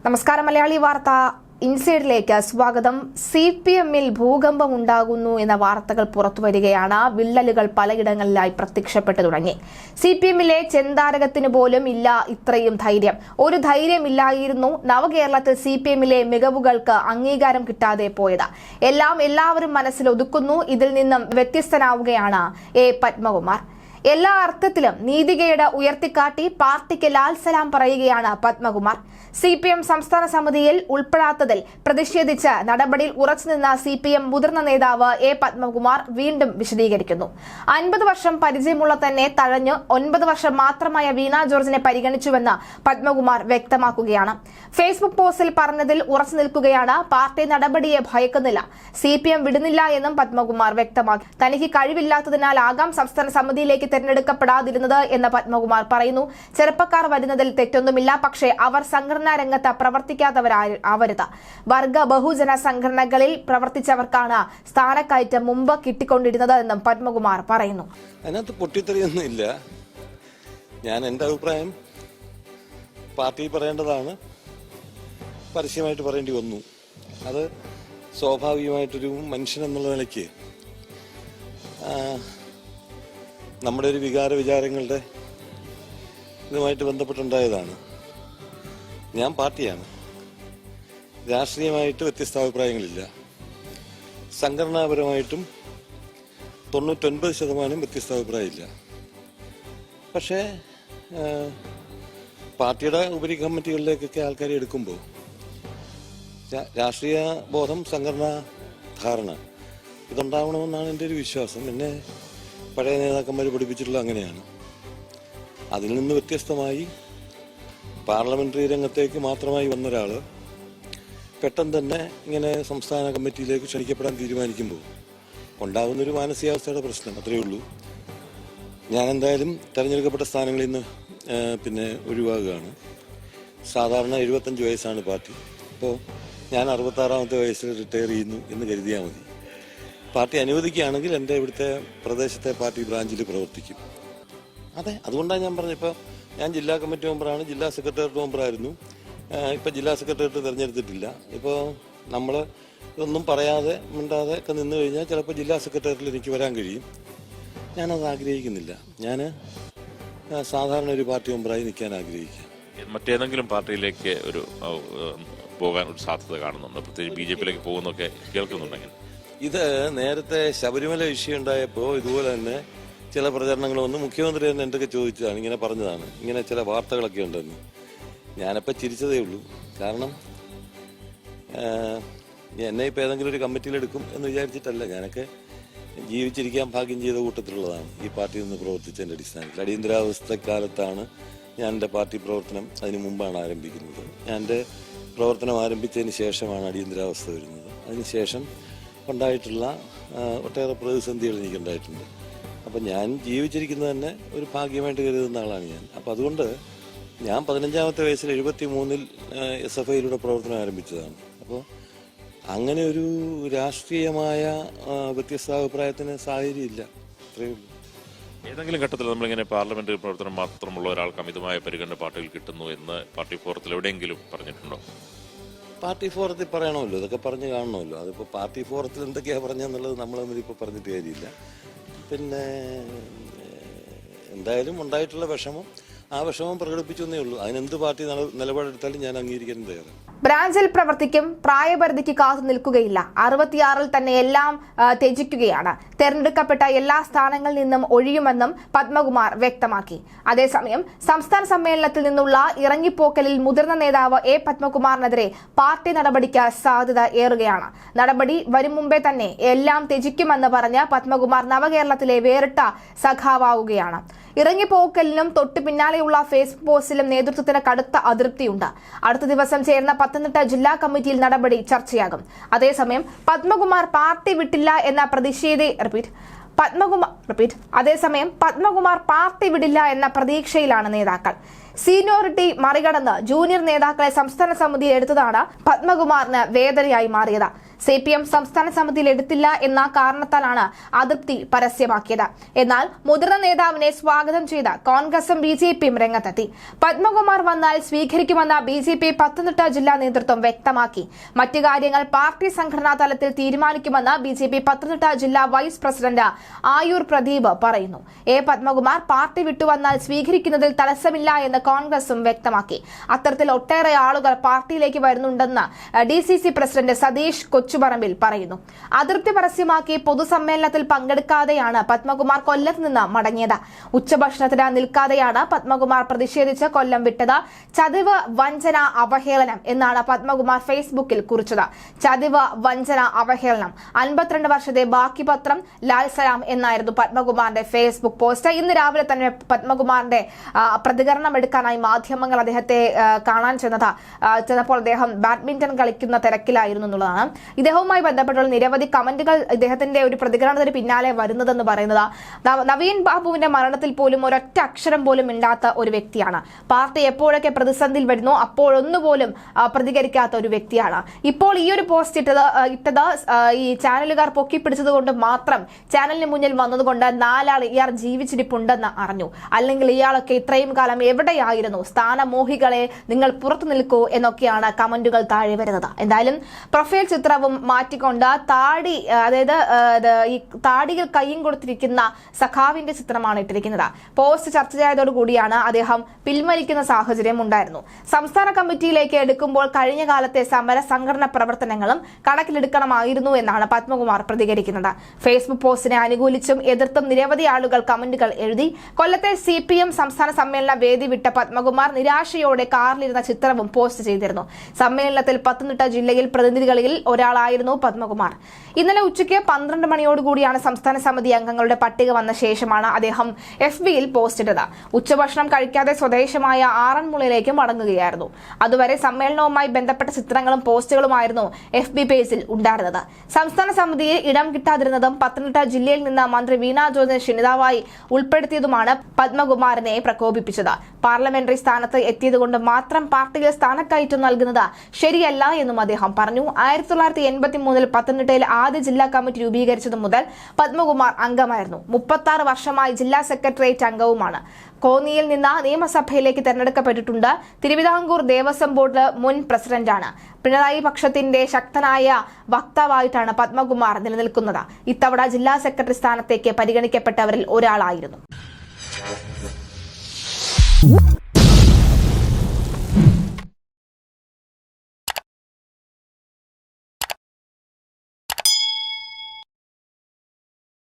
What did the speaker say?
നമസ്കാരം. മലയാളി വാർത്ത ഇൻസൈഡിലേക്ക് സ്വാഗതം. CPM-ൽ ഭൂകമ്പം ഉണ്ടാകുന്നു എന്ന വാർത്തകൾ പുറത്തുവരികയാണ്. വിള്ളലുകൾ പലയിടങ്ങളിലായി പ്രത്യക്ഷപ്പെട്ടു തുടങ്ങി. CPM-ലെ ചെന്താരകത്തിന് പോലും ഇല്ല ഇത്രയും ധൈര്യം. ഒരു ധൈര്യമില്ലായിരുന്നു നവകേരളത്തിൽ CPM-ലെ മികവുകൾക്ക് അംഗീകാരം കിട്ടാതെ പോയത്. എല്ലാവരും മനസ്സിൽ ഒതുക്കുന്നു. ഇതിൽ നിന്നും വ്യത്യസ്തനാവുകയാണ് പത്മകുമാർ. എല്ലാ അർത്ഥത്തിലും നീതികേട് ഉയർത്തിക്കാട്ടി പാർട്ടിക്ക് ലാൽ സലാം പറയുകയാണ് പത്മകുമാർ. CPM സംസ്ഥാന സമിതിയിൽ ഉൾപ്പെടാത്തതിൽ പ്രതിഷേധിച്ച് നടപടിയിൽ ഉറച്ചുനിന്ന CPM മുതിർന്ന നേതാവ് പത്മകുമാർ വീണ്ടും വിശദീകരിക്കുന്നു. 50 വർഷം പരിചയമുള്ള തന്നെ തഴഞ്ഞ് 9 വർഷം മാത്രമായ വീണ ജോർജിനെ പരിഗണിച്ചുവെന്ന് പത്മകുമാർ വ്യക്തമാക്കുകയാണ്. ഫേസ്ബുക്ക് പോസ്റ്റിൽ പറഞ്ഞതിൽ ഉറച്ചു നിൽക്കുകയാണ്. പാർട്ടി നടപടിയെ ഭയക്കുന്നില്ല, CPM വിടുന്നില്ല എന്നും പത്മകുമാർ വ്യക്തമാക്കി. തനിക്ക് കഴിവില്ലാത്തതിനാലാകാം സംസ്ഥാന സമിതിയിലേക്ക് തെരഞ്ഞെടുക്കപ്പെടാതിരുന്നത് എന്ന് പത്മകുമാർ പറയുന്നു. ചെറുപ്പക്കാർ വരുന്നതിൽ തെറ്റൊന്നുമില്ല, പക്ഷേ അവർ സംഘടനാ രംഗത്ത് പ്രവർത്തിക്കാത്തവരാവരുത്. വർഗ ബഹുജന സംഘടനകളിൽ പ്രവർത്തിച്ചവർക്കാണ് സ്ഥാനക്കയറ്റം മുമ്പ് കിട്ടിക്കൊണ്ടിരുന്നത് എന്നും പത്മകുമാർ പറയുന്നു. അതിനകത്ത് പൊട്ടിത്തെറിയൊന്നും ഇല്ല. ഞാൻ എൻ്റെ അഭിപ്രായം പാർട്ടി പറയേണ്ടതാണ്, പരസ്യമായിട്ട് പറയേണ്ടി വന്നു. അത് സ്വാഭാവികമായിട്ടൊരു മനുഷ്യൻ എന്നുള്ള നിലയ്ക്ക് നമ്മുടെ ഒരു വിചാരങ്ങളുടെ ഇതുമായിട്ട് ബന്ധപ്പെട്ടുണ്ടായതാണ്. ഞാൻ പാർട്ടിയാണ്. രാഷ്ട്രീയമായിട്ട് വ്യത്യസ്ത അഭിപ്രായങ്ങളില്ല. സംഘടനാപരമായിട്ടും 99% വ്യത്യസ്ത അഭിപ്രായമില്ല. പക്ഷേ പാർട്ടിയുടെ ഉപരി കമ്മിറ്റികളിലേക്കൊക്കെ ആൾക്കാരെ എടുക്കുമ്പോൾ രാഷ്ട്രീയ ബോധം, സംഘടനാ ധാരണ ഇതുണ്ടാവണമെന്നാണ് എൻ്റെ ഒരു വിശ്വാസം. എന്നെ പഴയ നേതാക്കന്മാർ പഠിപ്പിച്ചിട്ടുള്ളത് അങ്ങനെയാണ്. അതിൽ നിന്ന് വ്യത്യസ്തമായി പാർലമെന്ററി രംഗത്തേക്ക് മാത്രമായി വന്ന ഒരാൾ പെട്ടെന്ന് തന്നെ ഇങ്ങനെ സംസ്ഥാന കമ്മിറ്റിയിലേക്ക് ക്ഷണിക്കപ്പെടാൻ തീരുമാനിക്കുമ്പോൾ ഉണ്ടാകുന്നൊരു മാനസികാവസ്ഥയുടെ പ്രശ്നം അത്രയേ ഉള്ളൂ. ഞാൻ എന്തായാലും തെരഞ്ഞെടുക്കപ്പെട്ട സ്ഥാനങ്ങളിൽ നിന്ന് ഒഴിവാകുകയാണ്. സാധാരണ 75 വയസ്സാണ് പാർട്ടി. അപ്പോൾ ഞാൻ 66ാമത്തെ വയസ്സിൽ റിട്ടയർ ചെയ്യുന്നു എന്ന് കരുതിയാൽ മതി. പാർട്ടി അനുവദിക്കുകയാണെങ്കിൽ എൻ്റെ ഇവിടുത്തെ പ്രദേശത്തെ പാർട്ടി ബ്രാഞ്ചിൽ പ്രവർത്തിക്കും. അതെ, അതുകൊണ്ടാണ് ഞാൻ പറഞ്ഞത്. ഇപ്പോൾ ഞാൻ ജില്ലാ കമ്മിറ്റി മെമ്പറാണ്, ജില്ലാ സെക്രട്ടേറിയറ്റ് മെമ്പറായിരുന്നു. ഇപ്പോൾ ജില്ലാ സെക്രട്ടേറിയറ്റ് തിരഞ്ഞെടുത്തിട്ടില്ല. ഇപ്പോൾ നമ്മൾ ഇതൊന്നും പറയാതെ മിണ്ടാതെ ഒക്കെ നിന്ന് കഴിഞ്ഞാൽ ചിലപ്പോൾ ജില്ലാ സെക്രട്ടേറിയറ്റിൽ എനിക്ക് വരാൻ കഴിയും. ഞാനത് ആഗ്രഹിക്കുന്നില്ല. ഞാൻ സാധാരണ ഒരു പാർട്ടി മെമ്പറായി നിൽക്കാൻ ആഗ്രഹിക്കുക. മറ്റേതെങ്കിലും പാർട്ടിയിലേക്ക് പോകാൻ ഒരു സാധ്യത കാണുന്നുണ്ട്, പ്രത്യേകിച്ച് BJP-യിലേക്ക് പോകുന്നൊക്കെ കേൾക്കുന്നുണ്ടെങ്കിൽ? ഇത് നേരത്തെ ശബരിമല വിഷയം ഉണ്ടായപ്പോൾ ഇതുപോലെ തന്നെ ചില പ്രചരണങ്ങൾ വന്ന് മുഖ്യമന്ത്രി തന്നെ എന്തൊക്കെ ചോദിച്ചതാണ്, ഇങ്ങനെ പറഞ്ഞതാണ്, ഇങ്ങനെ ചില വാർത്തകളൊക്കെ ഉണ്ടെന്ന്. ഞാനപ്പോൾ ചിരിച്ചതേ ഉള്ളൂ. കാരണം എന്നെ ഇപ്പോൾ ഏതെങ്കിലും ഒരു കമ്മിറ്റിയിലെടുക്കും എന്ന് വിചാരിച്ചിട്ടല്ല. ഞാനൊക്കെ ജീവിച്ചിരിക്കാൻ ഭാഗ്യം ചെയ്ത കൂട്ടത്തിലുള്ളതാണ്. ഈ പാർട്ടിയിൽ നിന്ന് പ്രവർത്തിച്ചതിൻ്റെ അടിസ്ഥാനത്തിൽ അടിയന്തരാവസ്ഥക്കാലത്താണ് ഞാൻ എൻ്റെ പാർട്ടി പ്രവർത്തനം, അതിന് മുമ്പാണ് ആരംഭിക്കുന്നത്. ഞാൻ എൻ്റെ പ്രവർത്തനം ആരംഭിച്ചതിന് ശേഷമാണ് അടിയന്തരാവസ്ഥ വരുന്നത്. അതിനുശേഷം ഉണ്ടായിട്ടുള്ള ഒട്ടേറെ പ്രതിസന്ധികൾ എനിക്കുണ്ടായിട്ടുണ്ട്. അപ്പം ഞാൻ ജീവിച്ചിരിക്കുന്നത് തന്നെ ഒരു ഭാഗ്യമായിട്ട് കരുതുന്ന ആളാണ് ഞാൻ. അപ്പം അതുകൊണ്ട് ഞാൻ 15ാമത്തെ വയസ്സിൽ 73-ൽ SFIയിലൂടെ പ്രവർത്തനം ആരംഭിച്ചതാണ്. അപ്പോൾ അങ്ങനെ ഒരു രാഷ്ട്രീയമായ വ്യത്യസ്താഭിപ്രായത്തിന് സാഹചര്യമില്ല. അത്രയേ ഉള്ളൂ. ഏതെങ്കിലും ഘട്ടത്തിൽ നമ്മളിങ്ങനെ പാർലമെന്ററി പ്രവർത്തനം മാത്രമുള്ള ഒരാൾക്ക് അമിതമായ പരിഗണന പാർട്ടിയിൽ കിട്ടുന്നു എന്ന് പാർട്ടി ഫോറത്തിൽ എവിടെയെങ്കിലും പറഞ്ഞിട്ടുണ്ടോ? പാർട്ടി ഫോറത്തിൽ പറയണമല്ലോ, ഇതൊക്കെ പറഞ്ഞ് കാണണമല്ലോ. അതിപ്പോൾ പാർട്ടി ഫോറത്തിൽ എന്തൊക്കെയാണ് പറഞ്ഞെന്നുള്ളത് നമ്മൾ തമ്മിലിപ്പോൾ പറഞ്ഞിട്ട് കാര്യമില്ല. പിന്നെ എന്തായാലും ഉണ്ടായിട്ടുള്ള വിഷമം, ആ വിഷമം പ്രകടിപ്പിച്ചു എന്നേ ഉള്ളൂ. അതിനെന്ത് പാർട്ടി നിലപാടെടുത്താലും ഞാൻ അംഗീകരിക്കാൻ തയ്യാറാണ്. ബ്രാഞ്ചിൽ പ്രവർത്തിക്കും, പ്രായപരിധിക്ക് കാത്തു നിൽക്കുകയില്ല. 66-ൽ തന്നെ എല്ലാം ത്യജിക്കുകയാണ്. തെരഞ്ഞെടുക്കപ്പെട്ട എല്ലാ സ്ഥാനങ്ങളിൽ നിന്നും ഒഴിയുമെന്നും പത്മകുമാർ വ്യക്തമാക്കി. അതേസമയം സംസ്ഥാന സമ്മേളനത്തിൽ നിന്നുള്ള ഇറങ്ങിപ്പോക്കലിൽ മുതിർന്ന നേതാവ് പത്മകുമാറിനെതിരെ പാർട്ടി നടപടിക്ക് സാധ്യത ഏറുകയാണ്. നടപടി വരും മുമ്പേ തന്നെ എല്ലാം ത്യജിക്കുമെന്ന് പറഞ്ഞ് പത്മകുമാർ നവകേരളത്തിലെ വേറിട്ട സഖാവാവുകയാണ്. ഇറങ്ങിപ്പോക്കലിനും തൊട്ടു പിന്നാലെയുള്ള ഫേസ്ബുക്ക് പോസ്റ്റിലും നേതൃത്വത്തിന് കടുത്ത അതൃപ്തിയുണ്ട്. അടുത്ത ദിവസം ചേർന്ന പത്തനംതിട്ട ജില്ലാ കമ്മിറ്റിയിൽ നടപടി ചർച്ചയാകും. അതേസമയം പത്മകുമാർ പാർട്ടി വിട്ടില്ല എന്ന പ്രതീക്ഷയിലാണ് നേതാക്കൾ. സീനിയോറിറ്റി മറികടന്ന് ജൂനിയർ നേതാക്കളെ സംസ്ഥാന സമിതിയിൽ എടുത്തതാണ് പത്മകുമാറിന് വേദനയായി മാറിയത്. CPM സംസ്ഥാന സമിതിയിൽ എടുത്തില്ല എന്ന കാരണത്താലാണ് അതൃപ്തി പരസ്യമാക്കിയത്. എന്നാൽ മുതിർന്ന നേതാവിനെ സ്വാഗതം ചെയ്ത കോൺഗ്രസും BJPയും രംഗത്തെത്തി. പത്മകുമാർ വന്നാൽ സ്വീകരിക്കുമെന്ന BJP പത്തനംതിട്ട ജില്ലാ നേതൃത്വം വ്യക്തമാക്കി. മറ്റു കാര്യങ്ങൾ പാർട്ടി സംഘടനാ തലത്തിൽ തീരുമാനിക്കുമെന്ന് BJP പത്തനംതിട്ട ജില്ലാ വൈസ് പ്രസിഡന്റ് ആയൂർ പ്രദീപ് പറയുന്നു. പത്മകുമാർ പാർട്ടി വിട്ടുവന്നാൽ സ്വീകരിക്കുന്നതിൽ തടസ്സമില്ല എന്ന് കോൺഗ്രസും വ്യക്തമാക്കി. അത്തരത്തിൽ ഒട്ടേറെ ആളുകൾ പാർട്ടിയിലേക്ക് വരുന്നുണ്ടെന്ന് DCC പ്രസിഡന്റ് സതീഷ് കൊച്ചുപറമ്പിൽ പറയുന്നു. അതൃപ്തി പരസ്യമാക്കി പൊതുസമ്മേളനത്തിൽ പങ്കെടുക്കാതെയാണ് പത്മകുമാർ കൊല്ലത്ത് നിന്ന് മടങ്ങിയത്. ഉച്ചഭക്ഷണത്തിന് നിൽക്കാതെയാണ് പത്മകുമാർ പ്രതിഷേധിച്ച് കൊല്ലം വിട്ടത്. ചതിവ്, വഞ്ചന, അവഹേളനം എന്നാണ് പത്മകുമാർ ഫേസ്ബുക്കിൽ കുറിച്ചത്. ചതിവ്, വഞ്ചന, അവഹേളനം. 52 വർഷത്തെ ബാക്കി പത്രം ലാൽ സലാം എന്നായിരുന്നു പത്മകുമാറിന്റെ ഫേസ്ബുക്ക് പോസ്റ്റ്. ഇന്ന് രാവിലെ തന്നെ പത്മകുമാറിന്റെ പ്രതികരണം എടുക്കാനായി മാധ്യമങ്ങൾ അദ്ദേഹത്തെ കാണാൻ ചെന്നപ്പോൾ അദ്ദേഹം ബാഡ്മിന്റൺ കളിക്കുന്ന തിരക്കിലായിരുന്നു എന്നുള്ളതാണ്. ഇദ്ദേഹവുമായി ബന്ധപ്പെട്ടുള്ള നിരവധി കമന്റുകൾ ഇദ്ദേഹത്തിന്റെ ഒരു പ്രതികരണത്തിന് പിന്നാലെ വരുന്നതെന്ന് പറയുന്നത് നവീൻ ബാബുവിന്റെ മരണത്തിൽ പോലും ഒരൊറ്റ അക്ഷരം പോലും മിണ്ടാത്ത ഒരു വ്യക്തിയാണ്. പാർട്ടി എപ്പോഴൊക്കെ പ്രതിസന്ധിയിൽ വരുന്നു അപ്പോഴൊന്നുപോലും പ്രതികരിക്കാത്ത ഒരു വ്യക്തിയാണ്. ഇപ്പോൾ ഈ ഒരു പോസ്റ്റ് ഇട്ടത് ഈ ചാനലുകാർ പൊക്കിപ്പിടിച്ചത് കൊണ്ട് മാത്രം ചാനലിന് മുന്നിൽ വന്നതുകൊണ്ട് 4 ആൾ ഇയാൾ ജീവിച്ചിരിപ്പുണ്ടെന്ന് അറിഞ്ഞു. അല്ലെങ്കിൽ ഇയാളൊക്കെ ഇത്രയും കാലം എവിടെയായിരുന്നു? സ്ഥാനമോഹികളെ നിങ്ങൾ പുറത്തു നിൽക്കൂ എന്നൊക്കെയാണ് കമന്റുകൾ താഴെ വരുന്നത്. എന്തായാലും പ്രൊഫൈൽ ചിത്രവും മാറ്റിക്കൊണ്ട് ഈ താടിയിൽ കയ്യും കൊടുത്തിരിക്കുന്ന സഖാവിന്റെ ചിത്രമാണ് ഇട്ടിരിക്കുന്നത്. പോസ്റ്റ് ചർച്ചയായതോടുകൂടിയാണ് അദ്ദേഹം പിൻവലിക്കുന്ന സാഹചര്യം ഉണ്ടായിരുന്നു. സംസ്ഥാന കമ്മിറ്റിയിലേക്ക് എടുക്കുമ്പോൾ കഴിഞ്ഞ കാലത്തെ സമര സംഘടന പ്രവർത്തനങ്ങളും കണക്കിലെടുക്കണമായിരുന്നു എന്നാണ് പത്മകുമാർ പ്രതികരിക്കുന്നത്. ഫേസ്ബുക്ക് പോസ്റ്റിനെ അനുകൂലിച്ചും എതിർത്തും നിരവധി ആളുകൾ കമന്റുകൾ എഴുതി. കൊല്ലത്തെ CPM സംസ്ഥാന സമ്മേളന വേദി വിട്ട പത്മകുമാർ നിരാശയോടെ കാറിലിരുന്ന ചിത്രവും പോസ്റ്റ് ചെയ്തിരുന്നു. സമ്മേളനത്തിൽ പത്തനംതിട്ട ജില്ലയിൽ പ്രതിനിധികളിൽ ഒരാളായിരുന്നു പത്മകുമാർ. ഇന്നലെ ഉച്ചയ്ക്ക് 12 മണിയോടുകൂടിയാണ് സംസ്ഥാന സമിതി അംഗങ്ങളുടെ പട്ടിക വന്ന ശേഷമാണ് അദ്ദേഹം FBയിൽ പോസ്റ്റ് ഇട്ടത്. ഉച്ചഭക്ഷണം കഴിക്കാതെ സ്വദേശമായ ആറന്മുളയിലേക്ക് മടങ്ങുകയായിരുന്നു. അതുവരെ സമ്മേളനവുമായി ബന്ധപ്പെട്ട ചിത്രങ്ങളും പോസ്റ്റുകളുമായിരുന്നു FB പേജിൽ ഉണ്ടായിരുന്നത്. സംസ്ഥാന സമിതിയിൽ ഇടം കിട്ടാതിരുന്നതും പത്തനംതിട്ട ജില്ലയിൽ നിന്ന് മന്ത്രി വീണ ജോർജിനെ ക്ഷണിതാവായി ഉൾപ്പെടുത്തിയതുമാണ് പത്മകുമാറിനെ പ്രകോപിപ്പിച്ചത്. പാർലമെന്ററി സ്ഥാനത്ത് എത്തിയതുകൊണ്ട് മാത്രം പാർട്ടിയിൽ സ്ഥാനക്കയറ്റം നൽകുന്നത് ശരിയല്ല എന്നും അദ്ദേഹം പറഞ്ഞു. 1983 പത്തനംതിട്ടയിൽ ആദ്യ ജില്ലാ കമ്മിറ്റി രൂപീകരിച്ചതു മുതൽ പത്മകുമാർ അംഗമായിരുന്നു. 36 വർഷമായി ജില്ലാ സെക്രട്ടേറിയറ്റ് അംഗവുമാണ്. കോന്നിയിൽ നിന്ന് നിയമസഭയിലേക്ക് തെരഞ്ഞെടുക്കപ്പെട്ടിട്ടുണ്ട്. തിരുവിതാംകൂർ ദേവസ്വം ബോർഡ് മുൻ പ്രസിഡന്റാണ്. പിണറായി പക്ഷത്തിന്റെ ശക്തനായ വക്താവായിട്ടാണ് പത്മകുമാർ നിലനിൽക്കുന്നത്. ഇത്തവണ ജില്ലാ സെക്രട്ടറി സ്ഥാനത്തേക്ക് പരിഗണിക്കപ്പെട്ടവരിൽ ഒരാളായിരുന്നു.